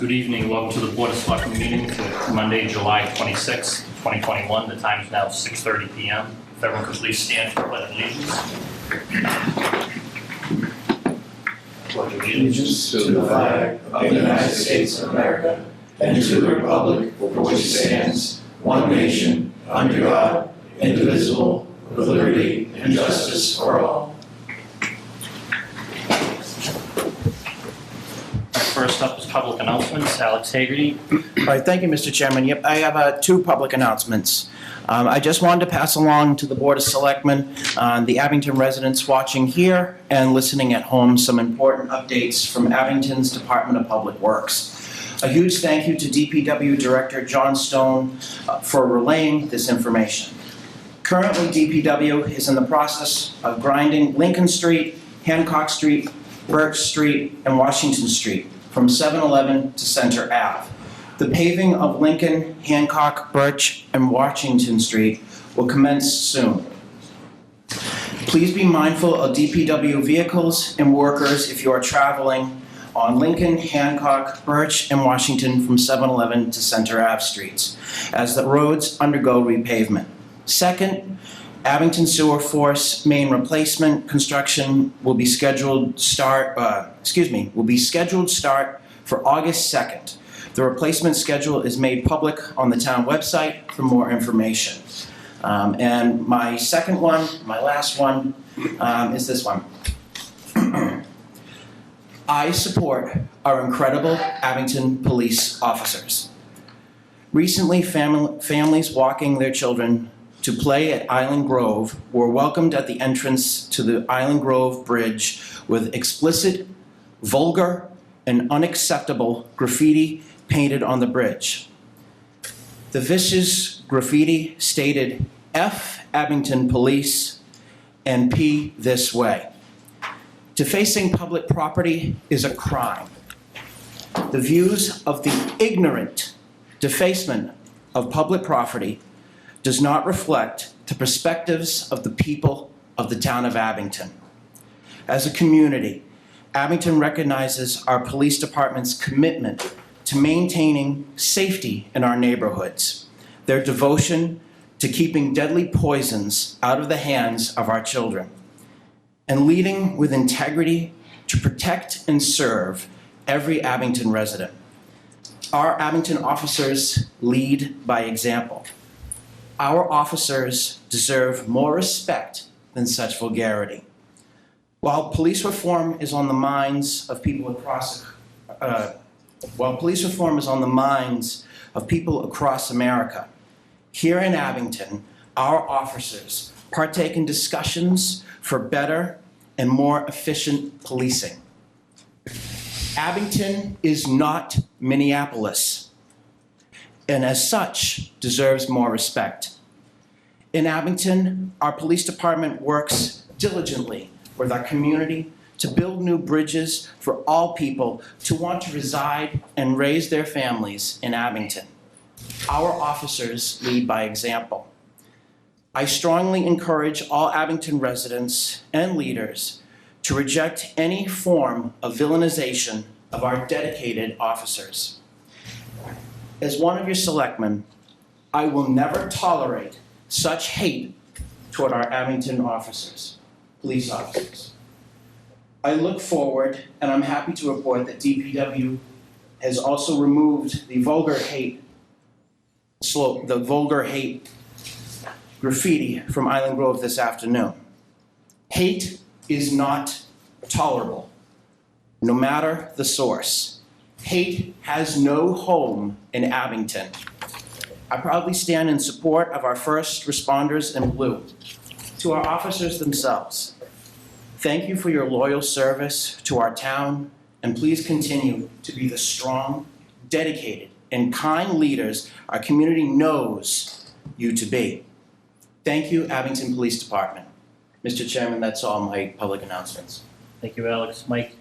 Good evening. Welcome to the Board of Selectmen meeting for Monday, July 26, 2021. The time is now 6:30 p.m. If everyone could please stand for pledge of allegiance. Pledge of allegiance To the flag of the United States of America and to the republic for which it stands, one nation, under God, indivisible, with liberty and justice for all. First up is public announcements. Alex Hagerty. All right, thank you, Mr. Chairman. Yep, I have two public announcements. I just wanted to pass along to the Board of Selectmen, the Abington residents watching here and listening at home, some important updates from Abington's Department of Public Works. A huge thank you to DPW Director John Stone for relaying this information. Currently, DPW is in the process of grinding Lincoln Street, Hancock Street, Birch Street, and Washington Street from 7-Eleven to Center Ave. The paving of Lincoln, Hancock, Birch, and Washington Street will commence soon. Please be mindful of DPW vehicles and workers if you are traveling on Lincoln, Hancock, Birch, and Washington from 7-Eleven to Center Ave streets, as the roads undergo repavement. Second, Abington Sewer Force main replacement construction will be scheduled start for August 2nd. The replacement schedule is made public on the town website for more information. And my second one, my last one, is this one. I support our incredible Abington police officers. Recently, families walking their children to play at Island Grove were welcomed at the entrance to the Island Grove Bridge with explicit, vulgar, and unacceptable graffiti painted on the bridge. The vicious graffiti stated, F Abington Police and P this way. Defacing public property is a crime. The views of the ignorant defacement of public property does not reflect the perspectives of the people of the town of Abington. As a community, Abington recognizes our police department's commitment to maintaining safety in our neighborhoods, their devotion to keeping deadly poisons out of the hands of our children, and leading with integrity to protect and serve every Abington resident. Our Abington officers lead by example. Our officers deserve more respect than such vulgarity. While police reform is on the minds of people across America, here in Abington, our officers partake in discussions for better and more efficient policing. Abington is not Minneapolis, and as such, deserves more respect. In Abington, our police department works diligently with our community to build new bridges for all people to want to reside and raise their families in Abington. Our officers lead by example. I strongly encourage all Abington residents and leaders to reject any form of villainization of our dedicated officers. As one of your selectmen, I will never tolerate such hate toward our Abington officers, police officers. I look forward, and I'm happy to report that DPW has also removed the vulgar hate graffiti from Island Grove this afternoon. Hate is not tolerable, no matter the source. Hate has no home in Abington. I proudly stand in support of our first responders in blue. To our officers themselves, thank you for your loyal service to our town, and please continue to be the strong, dedicated, and kind leaders our community knows you to be. Thank you, Abington Police Department. Mr. Chairman, that's all my public announcements. Thank you, Alex. Mike.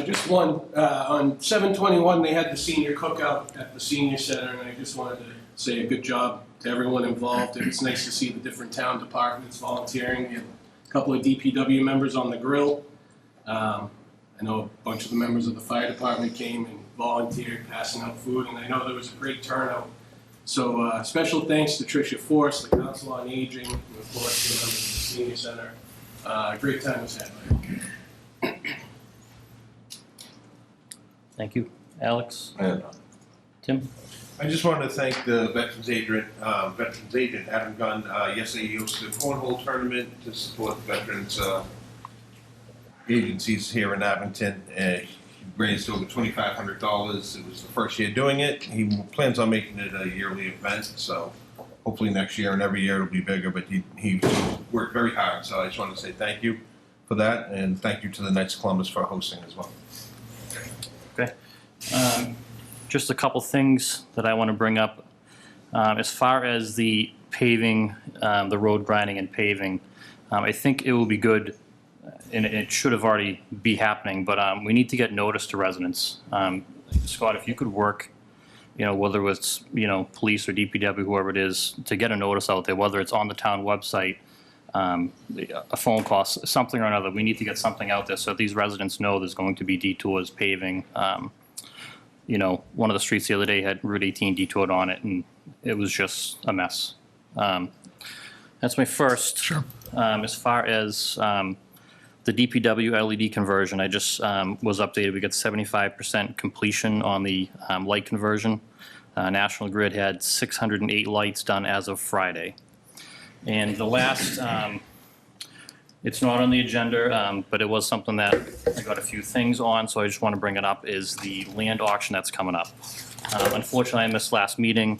Just one, on 7/21, they had the senior cookout at the senior center, and I just wanted to say a good job to everyone involved. It's nice to see the different town departments volunteering. We had a couple of DPW members on the grill. I know a bunch of the members of the fire department came, and volunteered passing out food, and I know there was a great turnout. So special thanks to Tricia Force, the Council on Aging, and of course the members of the Senior Center. Great time was had. Thank you. Alex? Yeah. Tim? I just wanted to thank the Veterans Agent, Adam Gunn. Yesterday he hosted a cornhole tournament to support the veterans agencies here in Abington. He raised over $2,500. It was the first year doing it. He plans on making it a yearly event, so hopefully next year and every year it'll be bigger, but he worked very hard, so I just wanted to say thank you for that, and thank you to the Knights of Columbus for hosting as well. Okay. Just a couple things that I want to bring up. As far as the paving, the road grinding and paving, I think it will be good, and it should have already be happening, but we need to get notice to residents. Scott, if you could work, whether it's, police or DPW, whoever it is, to get a notice out there, whether it's on the town website, a phone call, something or another. We need to get something out there so these residents know there's going to be detours, paving. One of the streets the other day had Route 18 detoured on it, and it was just a mess. That's my first. Sure. As far as the DPW LED conversion, I just was updated. We got 75% completion on the light conversion. National Grid had 608 lights done as of Friday. And the last, it's not on the agenda, but it was something that I got a few things on, so I just want to bring it up, is the land auction that's coming up. Unfortunately, I missed last meeting.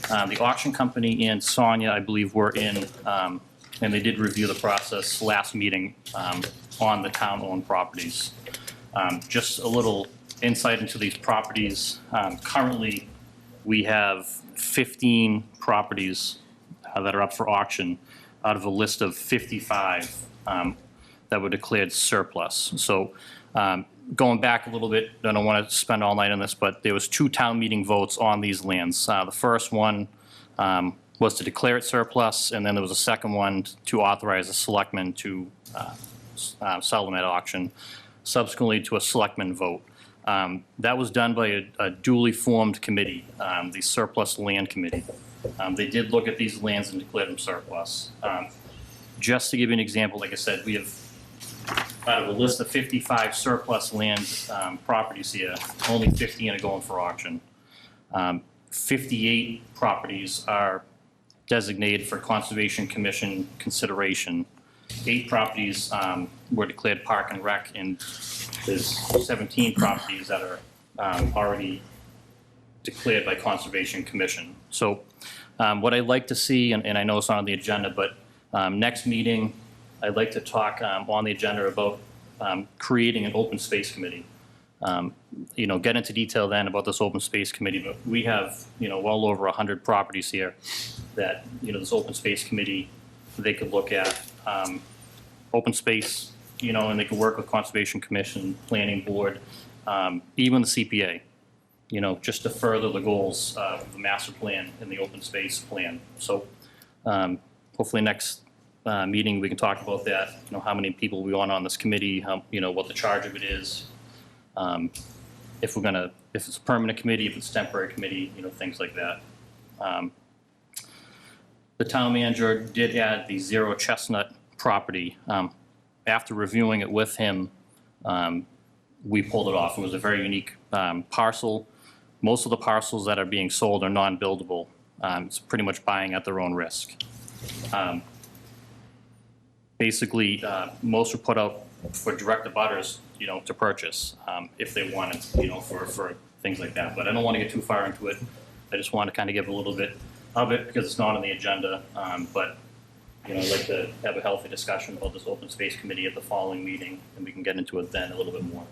The auction company and Sonia, I believe, were in, and they did review the process last meeting on the town-owned properties. Just a little insight into these properties. Currently, we have 15 properties that are up for auction out of a list of 55 that were declared surplus. So going back a little bit, I don't want to spend all night on this, but there was 2 town meeting votes on these lands. The first one was to declare it surplus, and then there was a second one to authorize the selectmen to sell them at auction, subsequently to a selectmen vote. That was done by a duly formed committee, the Surplus Land Committee. They did look at these lands and declared them surplus. Just to give you an example, like I said, we have, out of a list of 55 surplus land properties here, only 15 are going for auction. 58 properties are designated for Conservation Commission consideration. 8 properties were declared Park and Rec, and there's 17 properties that are already declared by Conservation Commission. So what I'd like to see, and I know it's not on the agenda, but next meeting, I'd like to talk on the agenda about creating an open space committee. Get into detail then about this open space committee, but we have, well over 100 properties here that, this open space committee, they could look at open space, and they could work with Conservation Commission, Planning Board, even the CPA, just to further the goals of the master plan and the open space plan. So hopefully next meeting we can talk about that, how many people we want on this committee, how, what the charge of it is, if it's a permanent committee, if it's a temporary committee, things like that. The town manager did add the Zero Chestnut property. After reviewing it with him, we pulled it off. It was a very unique parcel. Most of the parcels that are being sold are non-buildable. It's pretty much buying at their own risk. Basically, most were put out for direct abutters, to purchase if they wanted, for things like that. But I don't want to get too far into it. I just want to kind of give a little bit of it because it's not on the agenda. But I'd like to have a healthy discussion about this open space committee at the following meeting, and we can get into it then a little bit more.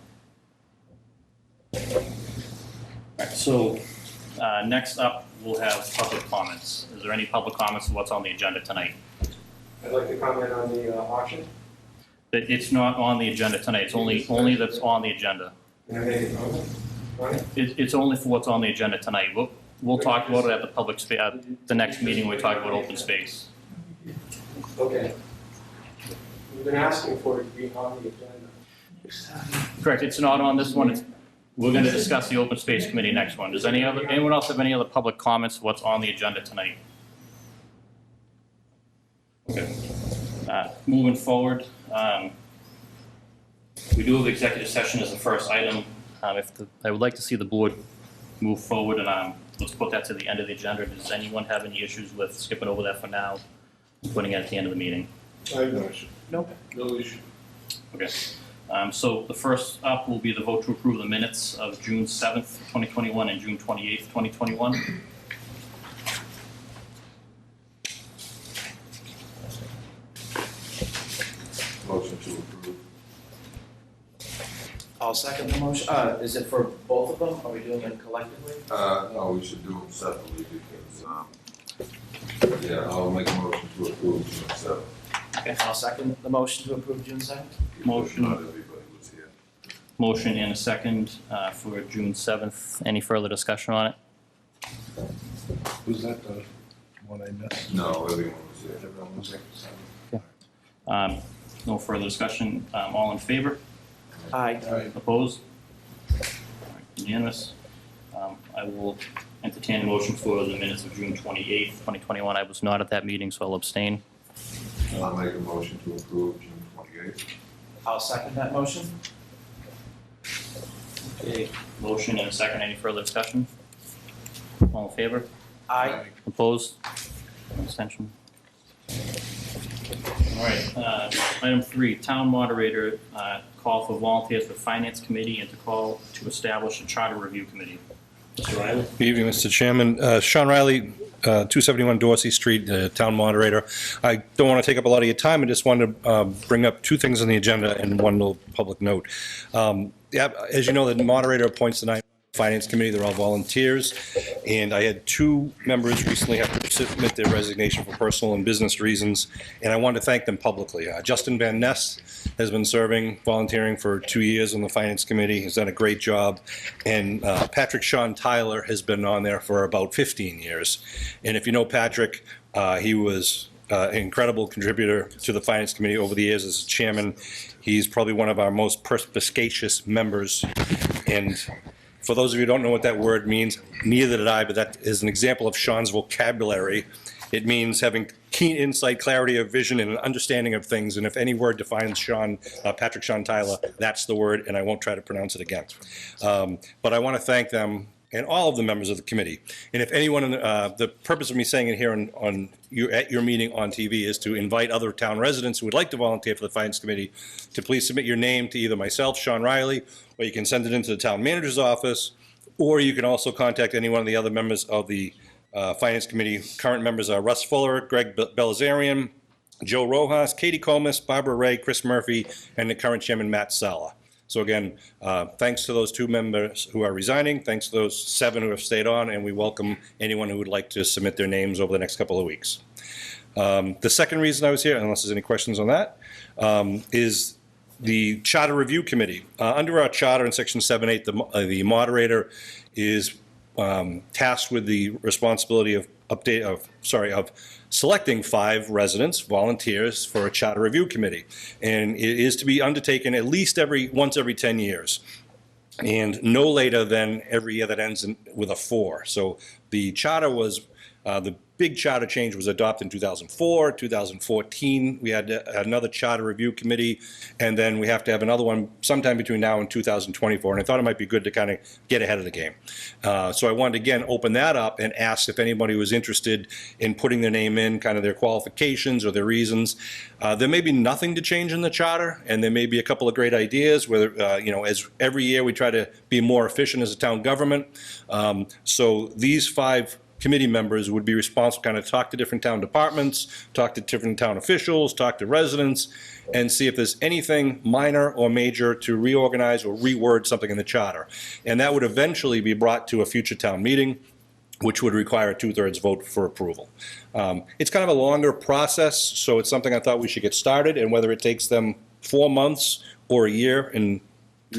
All right, so next up, we'll have public comments. Is there any public comments on what's on the agenda tonight? I'd like to comment on the auction. It's not on the agenda tonight. It's only that's on the agenda. Can I make a comment on it? It's only for what's on the agenda tonight. We'll talk about it at the public the next meeting when we talk about open space. Okay. We've been asking for it to be on the agenda. Correct. It's not on this one. We're going to discuss the Open Space Committee next one. Does anyone else have any other public comments of what's on the agenda tonight? Okay. Moving forward, we do have executive session as the first item. I would like to see the board move forward, and let's put that to the end of the agenda. Does anyone have any issues with skipping over that for now, putting it at the end of the meeting? I have no issue. Nope. No issue. Okay. So the first up will be the vote to approve the minutes of June 7th, 2021 and June 28th, 2021. Motion to approve. I'll second the motion. Is it for both of them? Are we doing it collectively? No, we should do them separately because, yeah, I'll make a motion to approve June 7th. Okay. I'll second the motion to approve June 7th. Motion. Not everybody was here. Motion and a second for June 7th. Any further discussion on it? Was that the one I missed? No, everyone was here. Everyone was there. No further discussion. All in favor? Aye. Opposed? All right, unanimous. I will entertain a motion for the minutes of June 28th, 2021. I was not at that meeting, so I'll abstain. I'll make a motion to approve June 28th. I'll second that motion. Okay. Motion and a second. Any further discussion? All in favor? Aye. Opposed? Abstention? All right, item 3, town moderator, call for volunteers for finance committee and to call to establish a charter review committee. Mr. Riley? Good evening, Mr. Chairman. Sean Riley, 271 Dorsey Street, Town Moderator. I don't want to take up a lot of your time. I just wanted to bring up two things on the agenda and one little public note. As you know, the moderator appoints the 9 Finance Committee. They're all volunteers. And I had 2 members recently have to submit their resignation for personal and business reasons, and I wanted to thank them publicly. Justin Van Ness has been serving, volunteering for 2 years on the Finance Committee. He's done a great job. And Patrick Sean Tyler has been on there for about 15 years. And if you know Patrick, he was an incredible contributor to the Finance Committee over the years as chairman. He's probably one of our most perspicacious members. And for those of you who don't know what that word means, neither did I, but that is an example of Sean's vocabulary. It means having keen insight, clarity of vision, and an understanding of things. And if any word defines Sean, Patrick Sean Tyler, that's the word, and I won't try to pronounce it again. But I want to thank them and all of the members of the committee. And if anyone, the purpose of me saying it here at your meeting on TV is to invite other town residents who would like to volunteer for the Finance Committee to please submit your name to either myself, Sean Riley, or you can send it into the town manager's office, or you can also contact any one of the other members of the Finance Committee. Current members are Russ Fuller, Greg Belazarian, Joe Rojas, Katie Comas, Barbara Ray, Chris Murphy, and the current chairman, Matt Sala. So again, thanks to those 2 members who are resigning, thanks to those 7 who have stayed on, and we welcome anyone who would like to submit their names over the next couple of weeks. The second reason I was here, unless there's any questions on that, is the Charter Review Committee. Under our charter in Section 7.8, the moderator is tasked with the responsibility of selecting 5 residents, volunteers, for a Charter Review Committee. And it is to be undertaken at least once every 10 years. And no later than every year that ends with a 4. So the charter was, the big charter change was adopted in 2004, 2014. We had another charter review committee, and then we have to have another one sometime between now and 2024. And I thought it might be good to kind of get ahead of the game. So I wanted to, again, open that up and ask if anybody was interested in putting their name in, kind of their qualifications or their reasons. There may be nothing to change in the charter, and there may be a couple of great ideas where, as every year we try to be more efficient as a town government. So these 5 committee members would be responsible to kind of talk to different town departments, talk to different town officials, talk to residents, and see if there's anything minor or major to reorganize or reword something in the charter. And that would eventually be brought to a future town meeting, which would require a 2/3 vote for approval. It's kind of a longer process, so it's something I thought we should get started, and whether it takes them 4 months or a year, and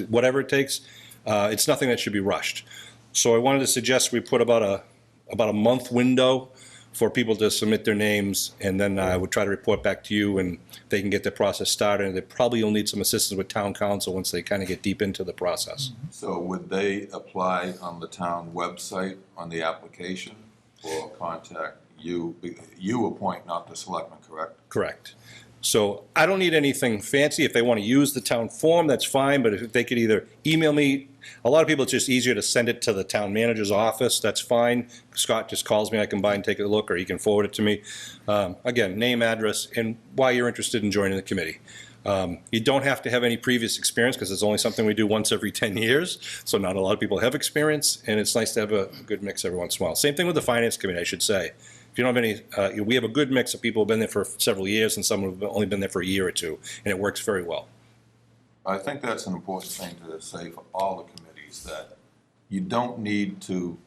whatever it takes, it's nothing that should be rushed. So I wanted to suggest we put about a month window for people to submit their names, and then I would try to report back to you, and they can get the process started. And they probably will need some assistance with town council once they kind of get deep into the process. So would they apply on the town website on the application or contact you? You appoint, not the selectmen, correct? Correct. So I don't need anything fancy. If they want to use the town form, that's fine, but if they could either email me, a lot of people, it's just easier to send it to the town manager's office, that's fine. Scott just calls me, I can buy and take a look, or he can forward it to me. Again, name, address, and why you're interested in joining the committee. You don't have to have any previous experience, because it's only something we do once every 10 years, so not a lot of people have experience, and it's nice to have a good mix every once in a while. Same thing with the finance committee, I should say. If you don't have any, we have a good mix of people who have been there for several years, and some have only been there for a year or two, and it works very well. I think that's an important thing to say for all the committees, that you don't need to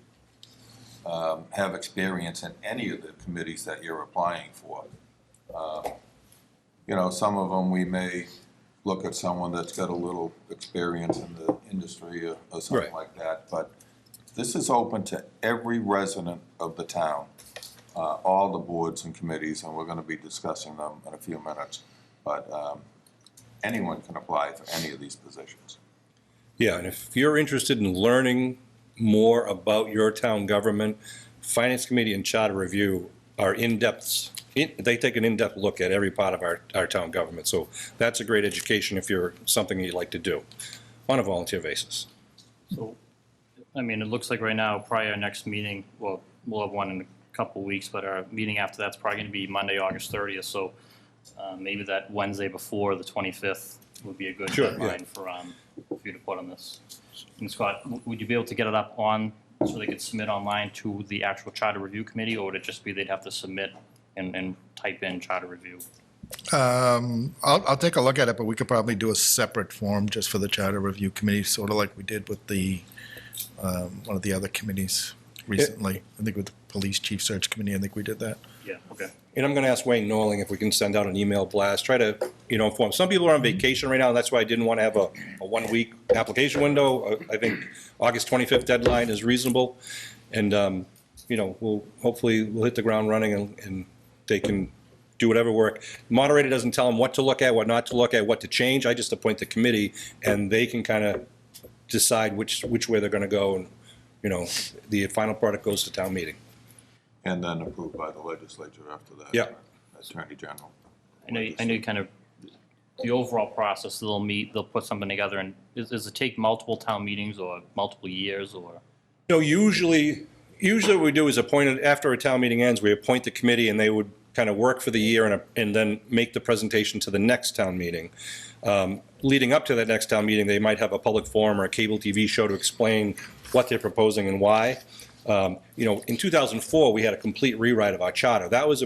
have experience in any of the committees that you're applying for. You know, some of them, we may look at someone that's got a little experience in the industry or something Right. like that, but this is open to every resident of the town, all the boards and committees, and we're gonna be discussing them in a few minutes. But anyone can apply for any of these positions. Yeah, and if you're interested in learning more about your town government, Finance Committee and Charter Review are in-depth. They take an in-depth look at every part of our town government. So that's a great education if you're something you'd like to do on a volunteer basis. So, I mean, it looks like right now, probably our next meeting, well, we'll have one in a couple of weeks, but our meeting after that's probably going to be Monday, August 30th. So maybe that Wednesday before the 25th would be a good Sure, deadline for you to put on this. And Scott, would you be able to get it up on, so they could submit online to the actual Charter Review Committee, or would it just be they'd have to submit and type in Charter Review? I'll take a look at it, but we could probably do a separate form just for the Charter Review Committee, sort of like we did with the, one of the other committees recently. I think with the Police Chief Search Committee, I think we did that. Yeah, okay. And I'm going to ask Wayne Norling if we can send out an email blast, try to, inform. Some people are on vacation right now, and that's why I didn't want to have a 1-week application window. I think August 25th deadline is reasonable. And, hopefully we'll hit the ground running and they can do whatever work. Moderator doesn't tell them what to look at, what not to look at, what to change. I just appoint the committee, and they can kind of decide which way they're going to go. And, the final product goes to town meeting. And then approved by the legislature after that. Yeah. Attorney General. I know you kind of, the overall process, they'll meet, they'll put something together, and does it take multiple town meetings or multiple years, or? Usually what we do is appoint it, after a town meeting ends, we appoint the committee, and they would kind of work for the year and then make the presentation to the next town meeting. Leading up to that next town meeting, they might have a public forum or a cable TV show to explain what they're proposing and why. In 2004, we had a complete rewrite of our charter. That was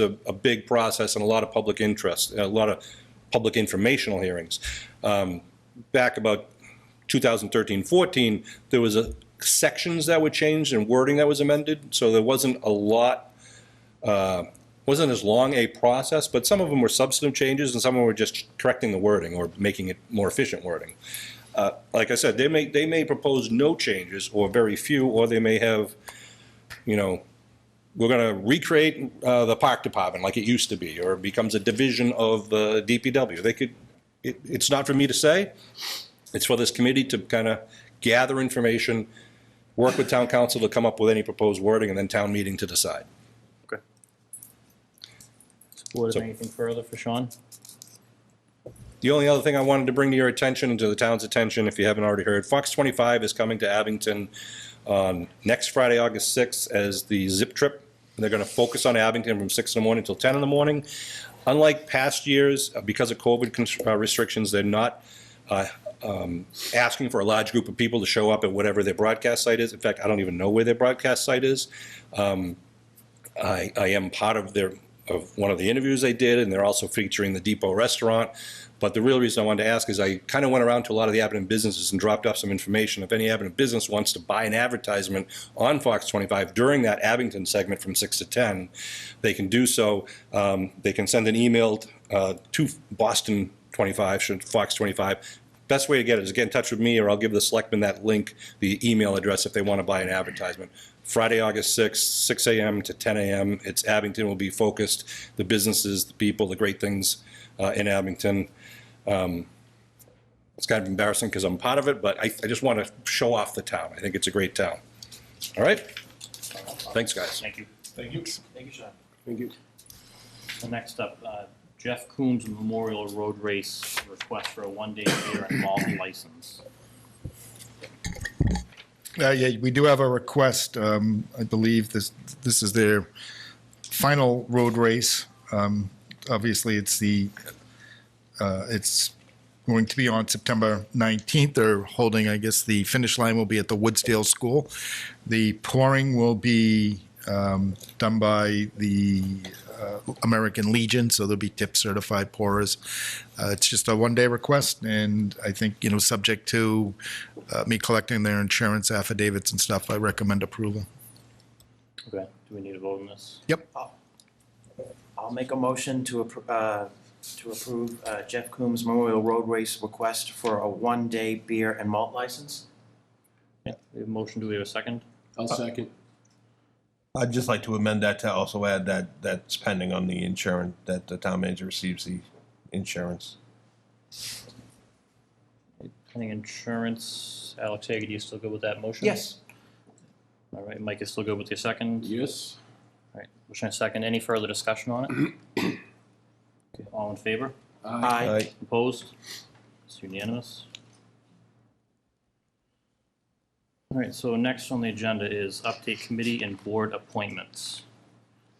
a big process and a lot of public interest, a lot of public informational hearings. Back about 2013-14, there was sections that were changed and wording that was amended, so there wasn't a lot, wasn't as long a process, but some of them were substantive changes and some of them were just correcting the wording or making it more efficient wording. Like I said, they may propose no changes or very few, or they may have, we're going to recreate the park department like it used to be, or it becomes a division of the DPW. It's not for me to say. It's for this committee to kind of gather information, work with town council to come up with any proposed wording, and then town meeting to decide. Okay. Board, So- anything further for Sean? The only other thing I wanted to bring to your attention and to the town's attention, if you haven't already heard, Fox 25 is coming to Abington on next Friday, August 6th, as the zip trip. And they're going to focus on Abington from 6 in the morning till 10 in the morning. Unlike past years, because of COVID restrictions, they're not asking for a large group of people to show up at whatever their broadcast site is. In fact, I don't even know where their broadcast site is. I am part of one of the interviews they did, and they're also featuring the Depot restaurant. But the real reason I wanted to ask is I kind of went around to a lot of the Abington businesses and dropped off some information. If any Abington business wants to buy an advertisement on Fox 25 during that Abington segment from 6 to 10, they can do so. They can send an email to Boston 25, Fox 25, best way to get it is get in touch with me, or I'll give the selectmen that link, the email address, if they want to buy an advertisement. Friday, August 6th, 6 a.m. to 10 a.m. It's Abington will be focused, the businesses, the people, the great things in Abington. It's kind of embarrassing because I'm part of it, but I just want to show off the town. I think it's a great town. All right? Thanks, guys. Thank you. Thank you. Thank you, Sean. Thank you. So next up, Jeff Coombs Memorial Road Race request for a one-day beer and malt license. Yeah, we do have a request. I believe this is their final road race. Obviously, it's going to be on September 19th. They're holding, I guess, the finish line will be at the Woodsdale School. The pouring will be done by the American Legion, so there'll be tip certified pourers. It's just a one-day request, and I think, subject to me collecting their insurance affidavits and stuff, I recommend approval. Okay, do we need a vote on this? Yep. I'll make a motion to approve Jeff Coombs Memorial Road Race request for a one-day beer and malt license. Yeah, we have a motion, do we have a second? I'll second. I'd just like to amend that to also add that that's pending on the insurance, that the town manager receives the insurance. Pending insurance, Alex Hager, do you still good with that motion? Yes. All right, Mike is still good with your second? Yes. All right, motion and second, any further discussion on it? Okay, all in favor? Aye. Opposed? It's unanimous. All right, so next on the agenda is update committee and board appointments.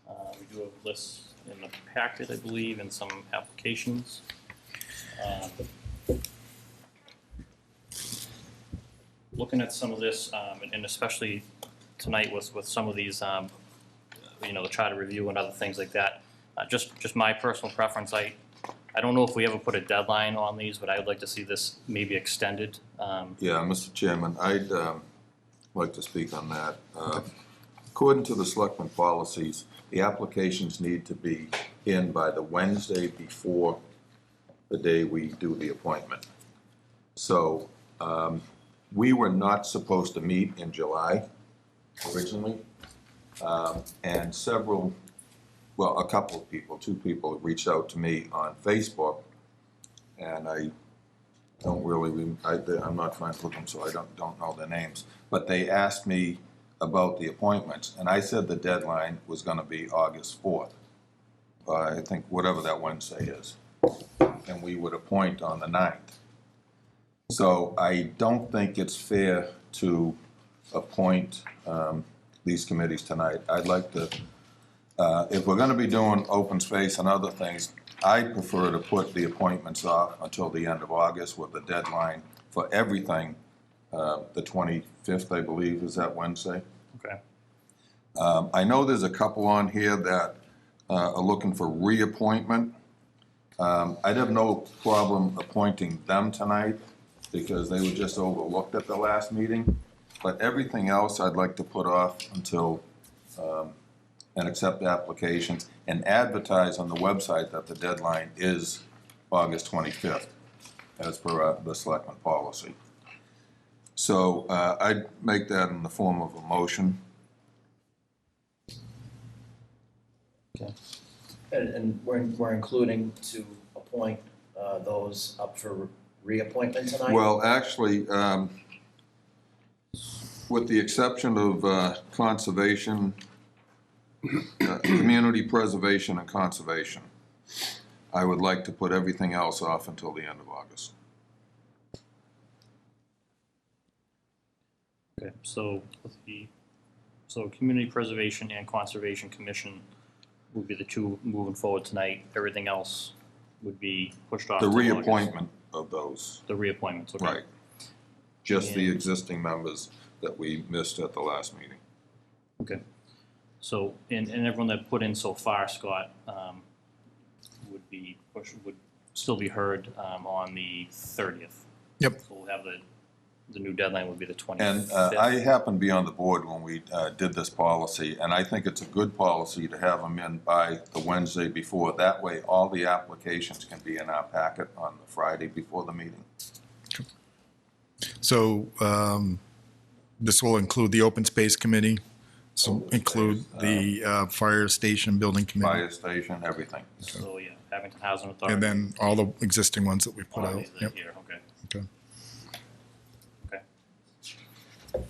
We do have lists in the packet, I believe, and some applications. Looking at some of this, and especially tonight with some of these, the charter review and other things like that, just my personal preference, I don't know if we ever put a deadline on these, but I would like to see this maybe extended. Yeah, Mr. Chairman, I'd like to speak on that. According to the selectmen policies, the applications need to be in by the Wednesday before the day we do the appointment. So we were not supposed to meet in July originally, and a couple of people, 2 people reached out to me on Facebook, and I don't really, I'm not friends with them, so I don't know their names. But they asked me about the appointments, and I said the deadline was going to be August 4th. I think whatever that Wednesday is. And we would appoint on the 9th. So I don't think it's fair to appoint these committees tonight. I'd like to, if we're going to be doing open space and other things, I prefer to put the appointments off until the end of August with the deadline for everything. The 25th, I believe, is that Wednesday. Okay. I know there's a couple on here that are looking for reappointment. I'd have no problem appointing them tonight because they were just overlooked at the last meeting. But everything else I'd like to put off until and accept applications and advertise on the website that the deadline is August 25th, as per the selectmen policy. So I'd make that in the form of a motion. Okay. And we're including to appoint those up for reappointment tonight? Well, actually, with the exception of conservation, community preservation and conservation, I would like to put everything else off until the end of August. Okay, so Community Preservation and Conservation Commission would be the two moving forward tonight. Everything else would be pushed off. The till August. reappointment of those, The reappointments, okay. right. Just the And- existing members that we missed at the last meeting. Okay. So, and everyone that put in so far, Scott, would still be heard on the 30th. Yep. So we'll have the new deadline would be the 25th. And I happened to be on the board when we did this policy, and I think it's a good policy to have them in by the Wednesday before. That way, all the applications can be in our packet on the Friday before the meeting. So this will include the Open Space Committee, so Open include space, the Fire Station Building Committee, Fire station, everything. So, yeah, Abington Housing Authority. and then all the existing ones that we put All out. these that are Yep. here, okay. Okay. Okay.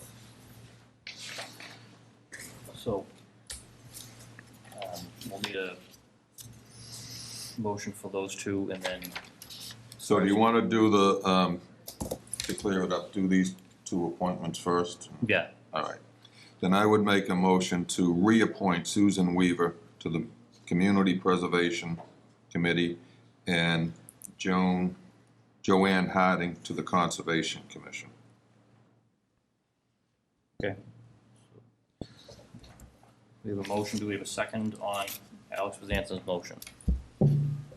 So, we'll need a motion for those two, and then, So do you want to do the, to clear it up, do these two appointments first? yeah, All right. Then I would make a motion to reappoint Susan Weaver to the Community Preservation Committee and Joanne Harding to the Conservation Commission. okay. We have a motion, do we have a second on Alex Bezantin's motion?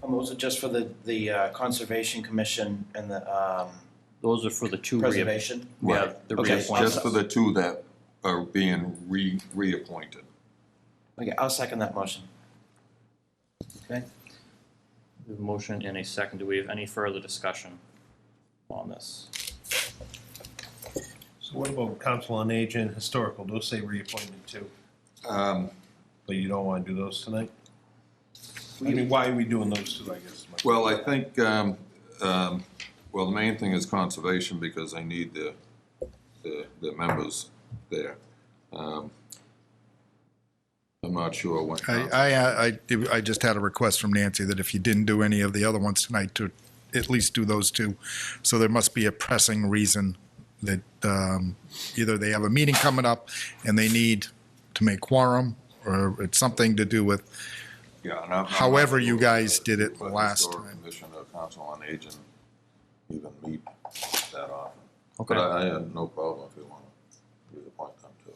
Was it just for the Conservation Commission and the Those are for the two Preservation? Yeah, the Okay. reappointments. Just for the two that are being reappointed. Okay, I'll second that motion. Okay. We have a motion and a second. Do we have any further discussion on this? So what about Council on Aging, Historical, those say reappointment too, but you don't want to do those tonight? I mean, why are we doing those two, I guess? Well, I think, well, the main thing is conservation because I need the members there. I'm not sure when. I just had a request from Nancy that if you didn't do any of the other ones tonight, to at least do those two. So there must be a pressing reason that either they have a meeting coming up and they need to make quorum, or it's something to do with Yeah, and I'm however not you sure guys if did it the last Historic time. Commission or Council on Aging even meet that often. Okay. But I have no problem if you want to reappoint them too.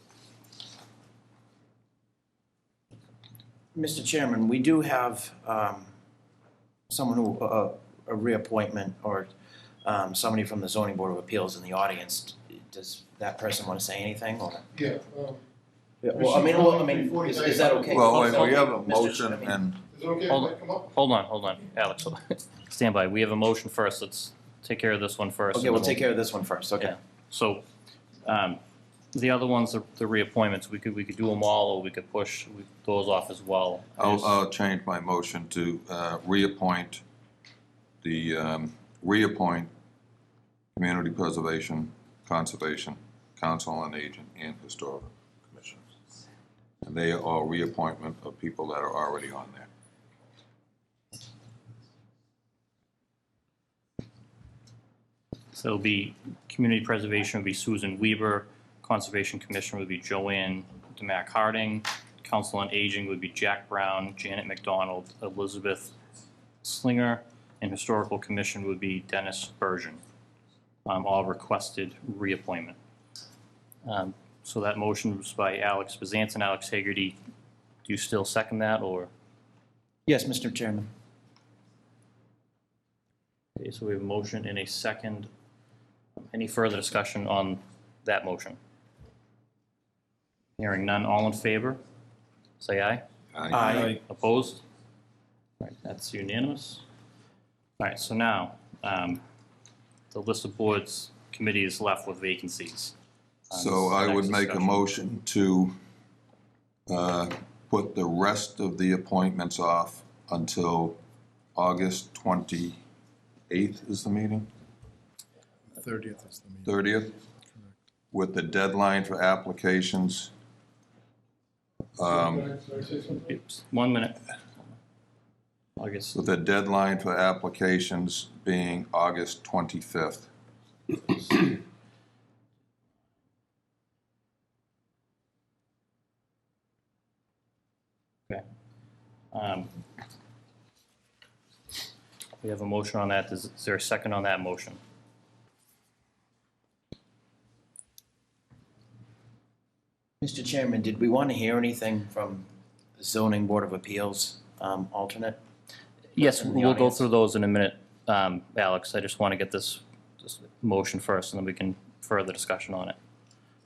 Mr. Chairman, we do have someone who, a reappointment or somebody from the Zoning Board of Appeals in the audience. Does that person want to say anything, or? Yeah, Yeah, well, I mean, is that okay? Well, we have a Mr. motion I mean, and, is it okay if Hold I come up? Hold on, Alex, stand by. We have a motion first. Let's take care of this one first. Okay, and we'll then take care of this one first, okay. Yeah. So, the other ones, the reappointments, we could do them all, or we could push those off as well. I'll change my motion to reappoint Community Preservation, Conservation, Council on Aging, and Historical Commission. And they are all reappointment of people that are already on there. So it'll be, Community Preservation would be Susan Weber, Conservation Commission would be Joanne DeMac Harding, Council on Aging would be Jack Brown, Janet McDonald, Elizabeth Slinger, and Historical Commission would be Dennis Bergen. All requested reappointment. So that motion was by Alex Bezantin. Alex Hagerty, do you still second that, or? Yes, Mr. Chairman. Okay, so we have a motion and a second. Any further discussion on that motion? Hearing none, all in favor, say aye. Aye. Opposed? All right, that's unanimous. All right, so now, the list of boards, committees left with vacancies. So I would make a motion to put the rest of the appointments off until August 28th is the meeting? 30th is the meeting. 30th? With the deadline for applications. Can I say something? Oops, 1 minute. August, With the deadline for applications being August 25th. okay. We have a motion on that. Is there a second on that motion? Mr. Chairman, did we want to hear anything from the Zoning Board of Appeals alternate? Yes, In the we'll go audience. through those in a minute, Alex. I just want to get this motion first, and then we can further discussion on it.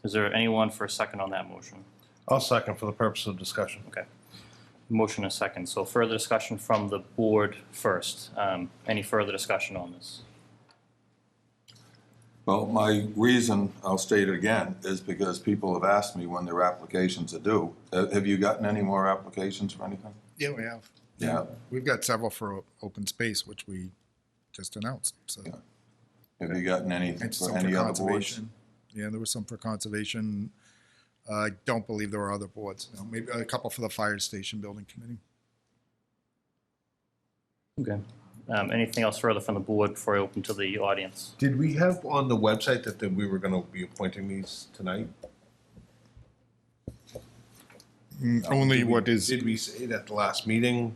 Is there anyone for a second on that motion? I'll second for the purpose of discussion. Okay. Motion and a second. So further discussion from the board first. Any further discussion on this? Well, my reason, I'll state it again, is because people have asked me when their applications are due. Have you gotten any more applications or anything? Yeah, we have. Yeah. We've got several for open space, which we just announced, so. Yeah. Have you gotten anything And for some any for other boards? conservation. Yeah, there was some for conservation. I don't believe there were other boards. No, maybe a couple for the fire station building committee. Okay. Anything else further from the board before I open to the audience? Did we have on the website that we were gonna be appointing these tonight? Only Did we- what is, Did we say it at the last meeting?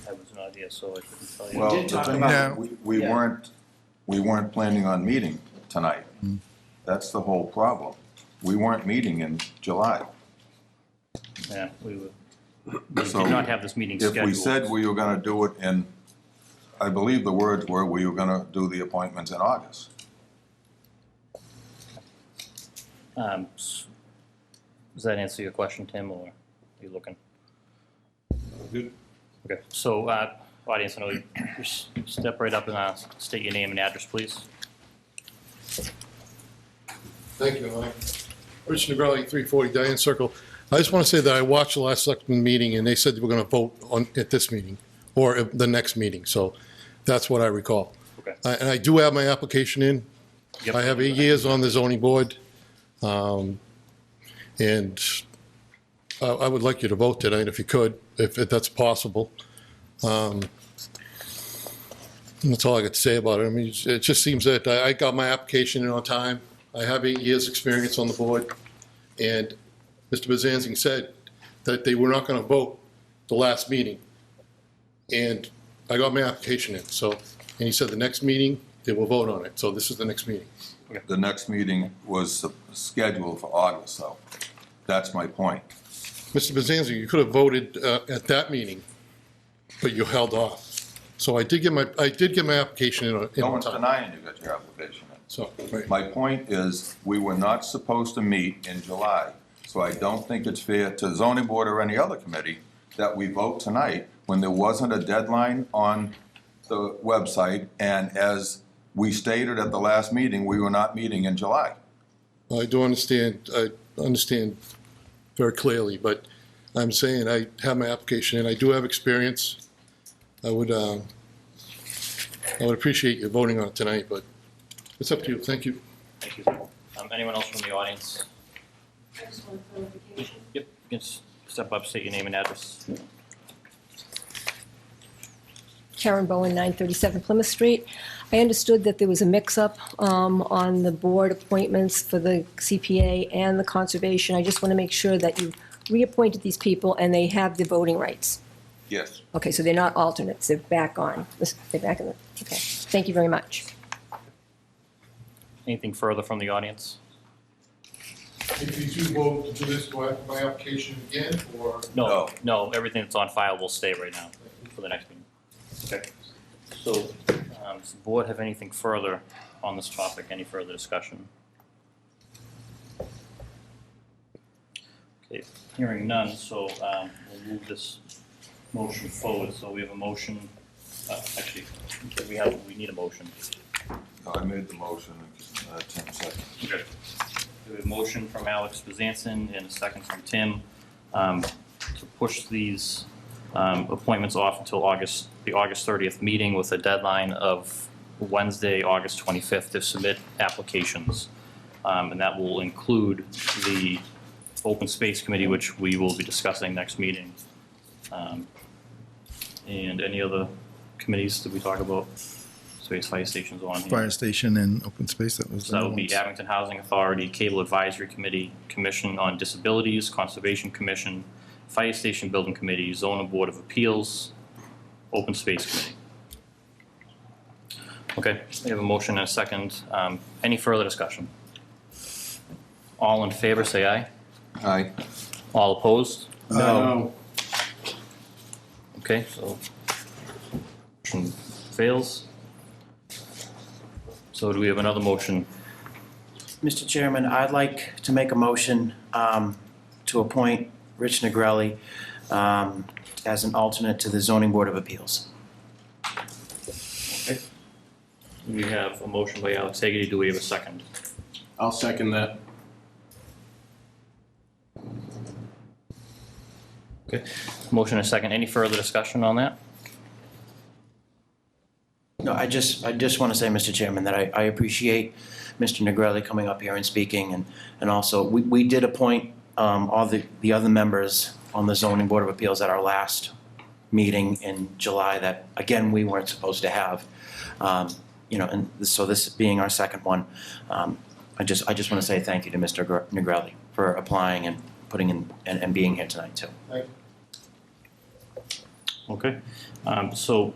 I was not here, so I couldn't tell you. Well, did the talk thing about- is, we Yeah. weren't planning on meeting tonight. That's the whole problem. We weren't meeting in July. Yeah, we did So, not have this meeting scheduled. If we said we were gonna do it in, I believe the words were, we were gonna do the appointments in August. Does that answer your question, Tim, or are you looking? Good. Okay, so, audience, I know you step right up and state your name and address, please. Thank you, Mike. Rich Negrelli, 340 Diane Circle. I just want to say that I watched the last selectmen meeting, and they said they were going to vote on, at this meeting, or at the next meeting, so that's what I recall. Okay. And I do have my application in. Yep. I have 8 years on the zoning board, and I would like you to vote tonight if you could, if that's possible. And that's all I got to say about it. I mean, it just seems that I got my application in on time. I have 8 years' experience on the board, and Mr. Bezansi said that they were not going to vote the last meeting. And I got my application in, so, and he said the next meeting, they will vote on it. So this is the next meeting. The next meeting was scheduled for August, so that's my point. Mr. Bezansi, you could have voted at that meeting, but you held off. So I did get my application in No on one's time. denying you got your application in. So, right. My point is, we were not supposed to meet in July, so I don't think it's fair to the zoning board or any other committee that we vote tonight when there wasn't a deadline on the website, and as we stated at the last meeting, we were not meeting in July. I do understand, I understand very clearly, but I'm saying I have my application in. I do have experience. I would appreciate you voting on it tonight, but it's up to you. Thank you. Thank you. Anyone else from the audience? I just want clarification. Yep, you can step up, state your name and address. Karen Bowen, 937 Plymouth Street. I understood that there was a mix-up on the board appointments for the CPA and the conservation. I just want to make sure that you reappointed these people and they have the voting rights. Yes. Okay, so they're not alternates, they're back on. They're back in the, okay. Thank you very much. Anything further from the audience? If you do vote to do this, do I have my application again, or? No, everything that's on file will stay right now for the next meeting. Okay. So, does the board have anything further on this topic, any further discussion? Okay, hearing none, so we'll move this motion forward. So we have a motion, actually, we need a motion. I made the motion, Tim seconded. Okay. We have a motion from Alex Bezanson and a second from Tim to push these appointments off until the August 30th meeting with a deadline of Wednesday, August 25th to submit applications. And that will include the Open Space Committee, which we will be discussing next meeting. And any other committees that we talk about? Space Fire Station's on here. fire station and open space, that was So the that other would be ones. Abington Housing Authority, Cable Advisory Committee, Commission on Disabilities, Conservation Commission, Fire Station Building Committee, Zoning Board of Appeals, Open Space Committee. Okay, we have a motion and a second. Any further discussion? All in favor, say aye. Aye. All opposed? No. Okay, so motion fails. So do we have another motion? Mr. Chairman, I'd like to make a motion to appoint Rich Negrelli as an alternate to the Zoning Board of Appeals. We have a motion by Alex Hagerty. Do we have a second? I'll second that. Okay. Motion and a second. Any further discussion on that? No, I just want to say, Mr. Chairman, that I appreciate Mr. Negrelli coming up here and speaking, and also, we did appoint all the other members on the zoning board of appeals at our last meeting in July that, again, we weren't supposed to have. And so this being our second one, I just want to say thank you to Mr. Negrelli for applying and putting in and being here tonight too. Okay. So,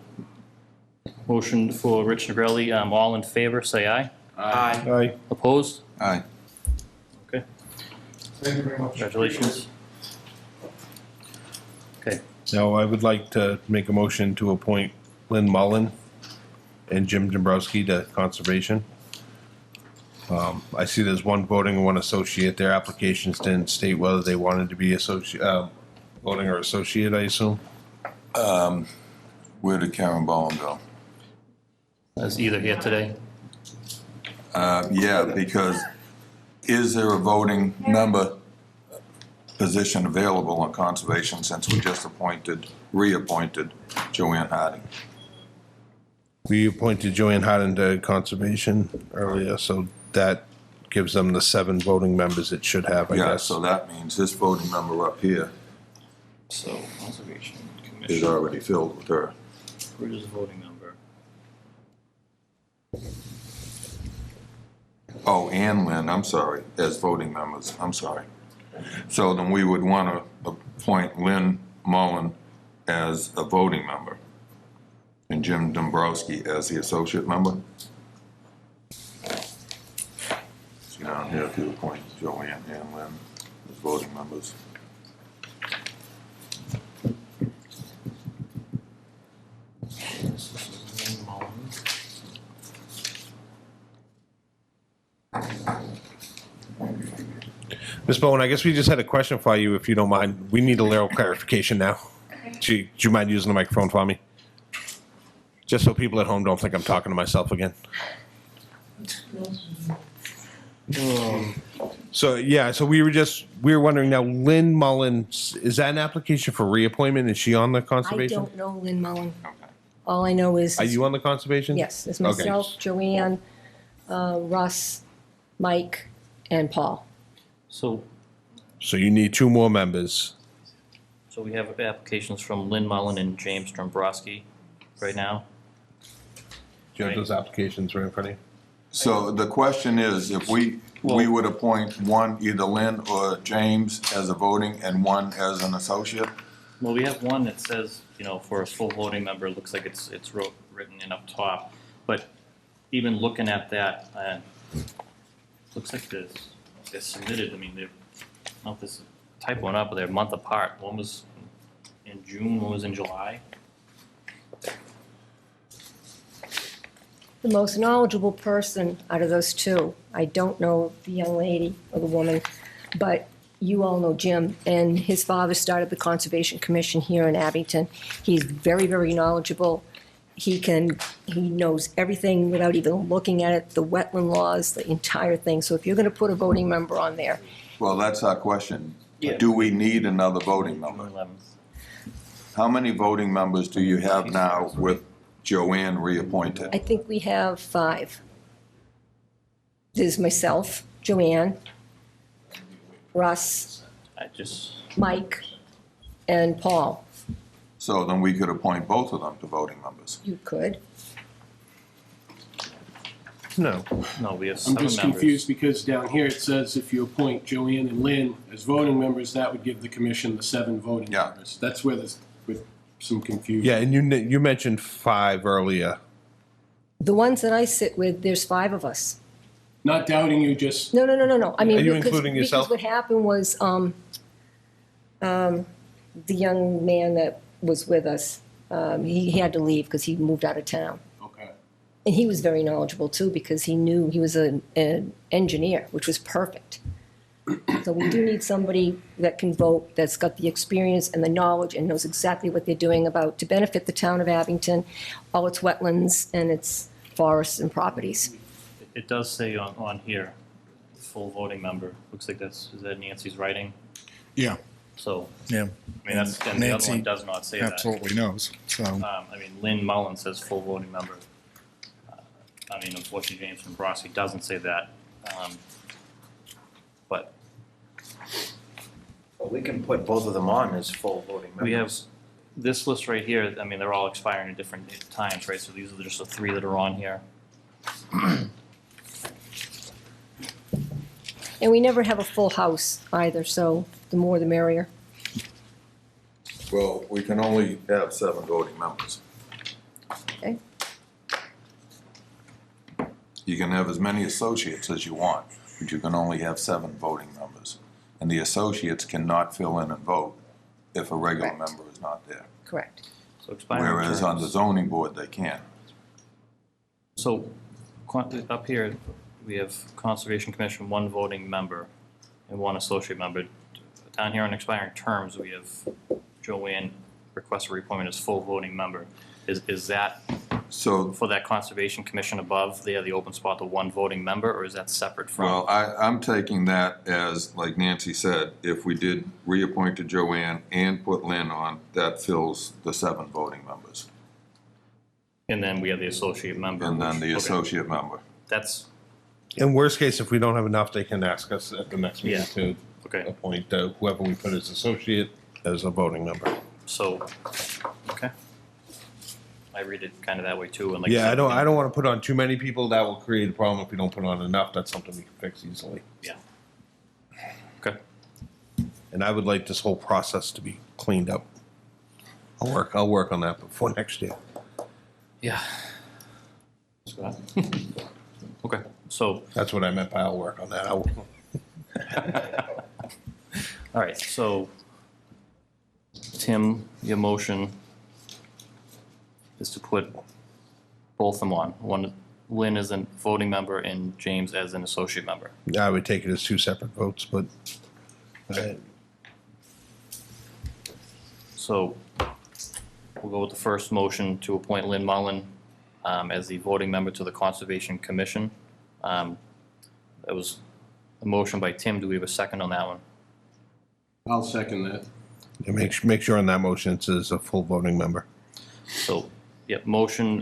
motion for Rich Negrelli. All in favor, say aye. Aye. Aye. Opposed? Aye. Okay. Thank you very much. Congratulations. Okay. Now, I would like to make a motion to appoint Lynn Mullen and Jim Dombrowski to Conservation. I see there's one voting and one associate. Their applications didn't state whether they wanted to be voting or associate, I assume. Where did Karen Bowen go? Is either here today? Yeah, because is there a voting member position available on conservation since we just reappointed Joanne Harding? We appointed Joanne Hardin to Conservation earlier, so that gives them the 7 voting members it should have, I Yeah, guess. so that means this voting member up here So, Conservation is Commission. already filled with her. Where is the voting number? Oh, and Lynn, I'm sorry, as voting members, I'm sorry. So then we would want to appoint Lynn Mullen as a voting member and Jim Dombrowski as the associate member. So down here, if you appoint Joanne and Lynn as voting members. This is Lynn Mullen. Ms. Bowen, I guess we just had a question for you, if you don't mind. We need a little clarification now. Do you mind using the microphone for me? Just so people at home don't think I'm talking to myself again. So we were wondering now, Lynn Mullen, is that an application for reappointment? Is she on the I conservation? don't know Lynn Mullen. All I know is. Are you on the conservation? Yes, it's Okay. myself, Joanne, Russ, Mike, and Paul. So You need 2 more members. we have applications from Lynn Mullen and James Dombrowski right now. Do you have those applications right in front of you? So the question is, if we would appoint one, either Lynn or James as a voting and one as an associate? Well, we have one that says, for a full voting member, it looks like it's written in up top. But even looking at that, looks like they're submitted, I don't know if this is type one up, but they're a month apart. One was in June, one was in July. The most knowledgeable person out of those 2, I don't know the young lady or the woman, but you all know Jim, and his father started the Conservation Commission here in Abington. He's very, very knowledgeable. He knows everything without even looking at it, the wetland laws, the entire thing. So if you're gonna put a voting member on there, Well, that's our question. Yeah. Do we need another voting member? June 11th. How many voting members do you have now with Joanne reappointed? I think we have 5. There's myself, Joanne, Russ, Mike, and Paul. So then we could appoint both of them to voting members. You could. No. No, we have I'm 7 members. just confused because down here it says if you appoint Joanne and Lynn as voting members, that would give the commission the 7 voting Yeah. members. That's where there's with some confusion. Yeah, and you mentioned 5 earlier. The ones that I sit with, there's 5 of us. Not doubting you, just No. I mean, Are you because- including yourself? Because what happened was, the young man that was with us, he had to leave because he moved out of town. okay. And he was very knowledgeable too, because he knew, he was an engineer, which was perfect. So we do need somebody that can vote, that's got the experience and the knowledge and knows exactly what they're doing to benefit the town of Abington, all its wetlands and its forests and properties. It does say on here, full voting member. Looks like is that Nancy's writing? Yeah, So, yeah, I mean, and the other Nancy one does not say that. absolutely knows, so. I mean, Lynn Mullen says full voting member. I mean, unfortunately, James Dombrowski doesn't say that. But Well, we can put both of them on as full voting members. we have this list right here, I mean, they're all expiring at different times, right? So these are just the 3 that are on here. And we never have a full house either, so the more the merrier. Well, we can only have 7 voting members. Okay. You can have as many associates as you want, but you can only have 7 voting members. And the associates cannot fill in and vote if a regular Correct. member is not there. Correct. So expiring Whereas on the terms. zoning board, they can. So up here, we have Conservation Commission, 1 voting member and 1 associate member. Down here on expiring terms, we have Joanne requests a reappointment as full voting member. Is that So, for that Conservation Commission above there, the open spot, the 1 voting member, or is that separate from? well, I'm taking that as, like Nancy said, if we did reappoint to Joanne and put Lynn on, that fills the 7 voting members. And then we have the associate member. And then the Okay. associate member. That's, In worst case, if we don't have enough, they can ask us at the next meeting to okay, appoint whoever we put as associate as a voting member. so, okay. I read it kind of that way too, and like. you Yeah, said, I don't want to put on too many people. That will create a problem if we don't put on enough. That's something we can fix easily. Yeah. Okay, And I would like this whole process to be cleaned up. I'll work on that before next year. yeah. Okay, so, That's what I meant by I'll work on that. all right, so, Tim, your motion is to put both of them on. One, Lynn as a voting member and James as an associate member. I would take it as 2 separate votes, but So we'll go with the first motion to appoint Lynn Mullen as the voting member to the Conservation Commission. That was a motion by Tim. Do we have a second on that one? I'll second that. make sure on that motion it says a full voting member. So, yep, motion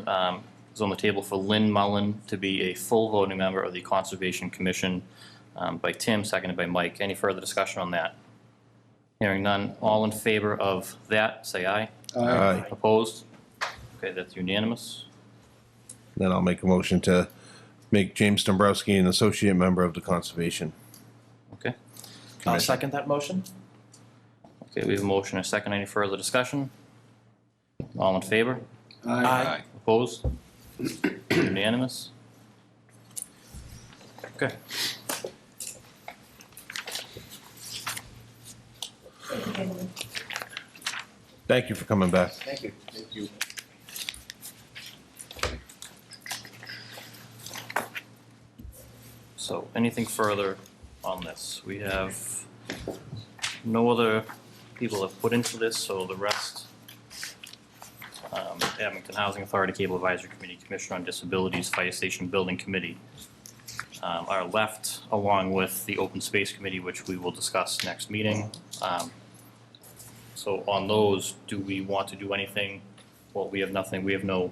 is on the table for Lynn Mullen to be a full voting member of the Conservation Commission by Tim, seconded by Mike. Any further discussion on that? Hearing none. All in favor of that, say aye. Aye. Opposed? Okay, that's unanimous. Then I'll make a motion to make James Dombrowski an associate member of the Conservation. Okay. I'll second that motion. Okay, we have a motion and a second. Any further discussion? All in favor? Aye. Opposed? Unanimous? Okay. Thank you for coming back. Thank you. Thank you. So anything further on this? We have no other people have put into this, so the rest, Abington Housing Authority, Cable Advisory Committee, Commission on Disabilities, Fire Station Building Committee are left, along with the Open Space Committee, which we will discuss next meeting. So on those, do we want to do anything? Well, we have nothing, we have no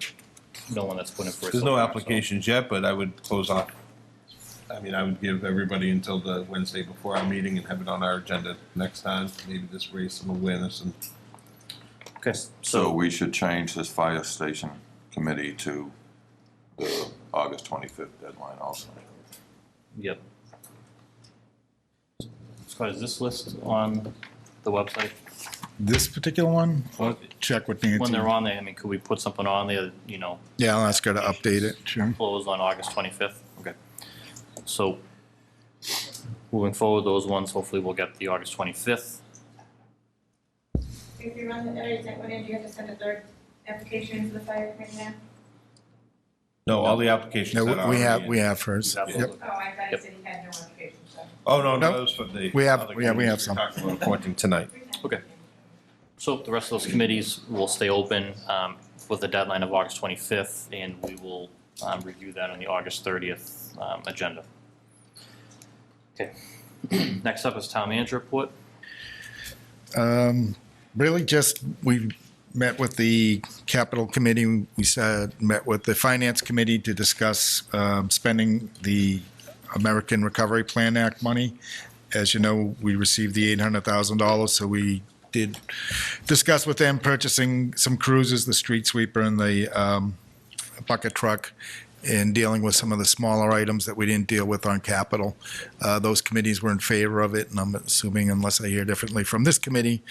one that's put in for a. There's no silver, so- applications yet, but I would close off. I mean, I would give everybody until the Wednesday before our meeting and have it on our agenda next time. Maybe just raise some awareness and Okay, So so, we should change this fire station committee to the August 25th deadline also. yep. Scott, is this list on the website? This particular one, I'll When check with Nancy. they're on there, I mean, could we put something on there, you know, Yeah, I'll ask her to update it, sure. closed on August 25th? Okay. So, moving forward, those ones, hopefully we'll get the August 25th. If you run the area, is that when you have to send a third application to the fire committee now? no, all the applications. No, that are we already have, in. we have hers. Yep. Yep. Oh, I thought Yep. you said you had no application, so. Oh, no, Nope. that was for the. We have- other yeah, we have committees some. Talked about appointing tonight. Okay. So the rest of those committees will stay open with the deadline of August 25th, and we will review that on the August 30th agenda. Okay. Next up is town manager report. Really just, we met with the capital committee, met with the finance committee to discuss spending the American Recovery Plan Act money. As you know, we received the $800,000, so we did discuss with them purchasing some cruisers, the street sweeper and the bucket truck, and dealing with some of the smaller items that we didn't deal with on capital. Those committees were in favor of it, and I'm assuming, unless I hear differently from this committee,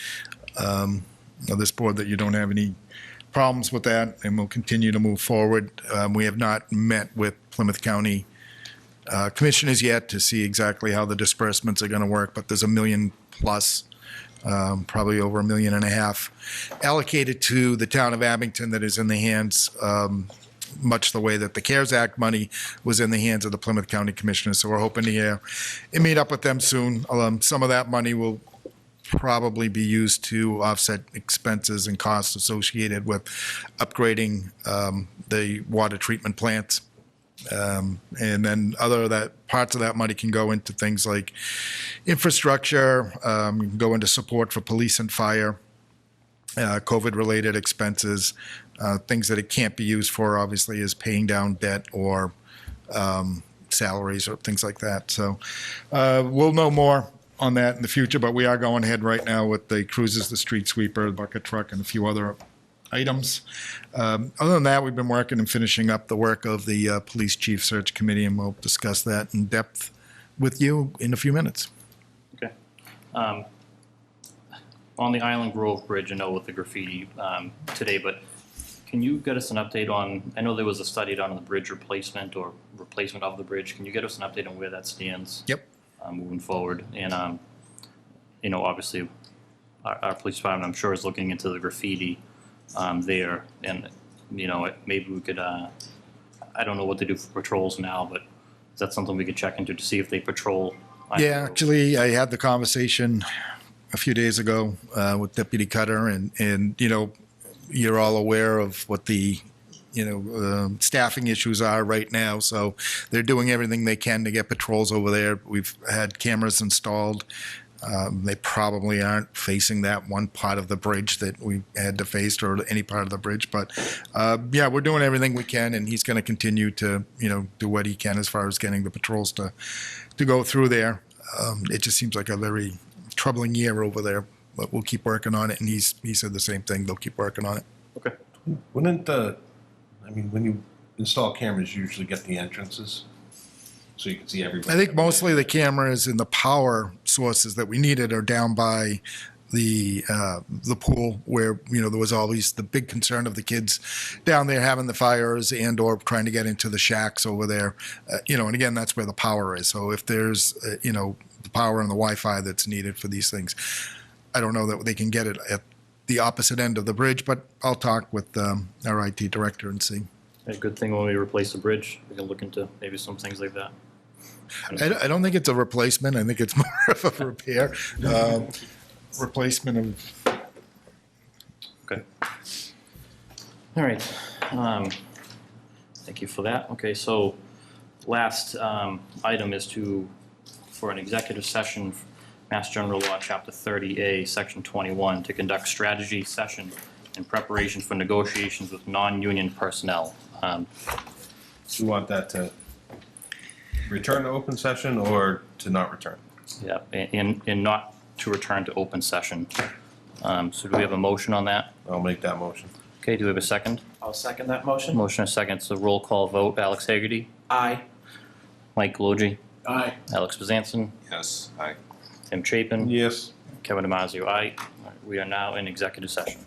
or this board, that you don't have any problems with that, and we'll continue to move forward. We have not met with Plymouth County commissioners yet to see exactly how the disbursements are going to work, but there's $1 million plus, probably over $1.5 million allocated to the town of Abington that is in the hands, much the way that the CARES Act money was in the hands of the Plymouth County Commissioners. So we're hoping to hear and meet up with them soon. Some of that money will probably be used to offset expenses and costs associated with upgrading the water treatment plants. And then parts of that money can go into things like infrastructure, can go into support for police and fire, COVID-related expenses, things that it can't be used for, obviously, is paying down debt or salaries or things like that. So we'll know more on that in the future, but we are going ahead right now with the cruises, the street sweeper, the bucket truck, and a few other items. Other than that, we've been working and finishing up the work of the police chief search committee, and we'll discuss that in depth with you in a few minutes. Okay. On the Island Grove Bridge, I know with the graffiti today, but can you get us an update on, I know there was a study done on the bridge replacement or replacement of the bridge. Can you get us an update on where that stands? Yep. Moving forward? And, you know, obviously, our police department, I'm sure, is looking into the graffiti there. And, you know, maybe we could, I don't know what they do for patrols now, but is that something we could check into to see if they patrol? Yeah, actually, I had the conversation a few days ago with Deputy Cotter, and you know, you're all aware of what the staffing issues are right now. So they're doing everything they can to get patrols over there. We've had cameras installed. They probably aren't facing that one part of the bridge that we had to face, or any part of the bridge. But yeah, we're doing everything we can, and he's going to continue to do what he can as far as getting the patrols to go through there. It just seems like a very troubling year over there, but we'll keep working on it. And he said the same thing. They'll keep working on it. Okay. When you install cameras, you usually get the entrances, so you can see everybody. I think mostly the cameras and the power sources that we needed are down by the pool, where there was always the big concern of the kids down there having the fires and or trying to get into the shacks over there. And again, that's where the power is. So if there's the power and the Wi-Fi that's needed for these things, I don't know that they can get it at the opposite end of the bridge, but I'll talk with our IT director and see. A good thing when we replace the bridge, we can look into maybe some things like that. I don't think it's a replacement. I think it's more of a repair. Replacement of. Okay. All right. Thank you for that. Okay, so last item is for an executive session, Mass General Law, Chapter 30A, Section 21, to conduct strategy session in preparation for negotiations with non-union personnel. Do you want that to return to open session or to not return? Yeah, and not to return to open session. So do we have a motion on that? I'll make that motion. Okay, do we have a second? I'll second that motion. Motion and second, so roll call vote. Alex Hagerty, Aye. Mike Logie, Aye. Alex Bezanson, Yes, aye. Tim Chapin, Yes. Kevin Damasio, aye. All right, we are now in executive session.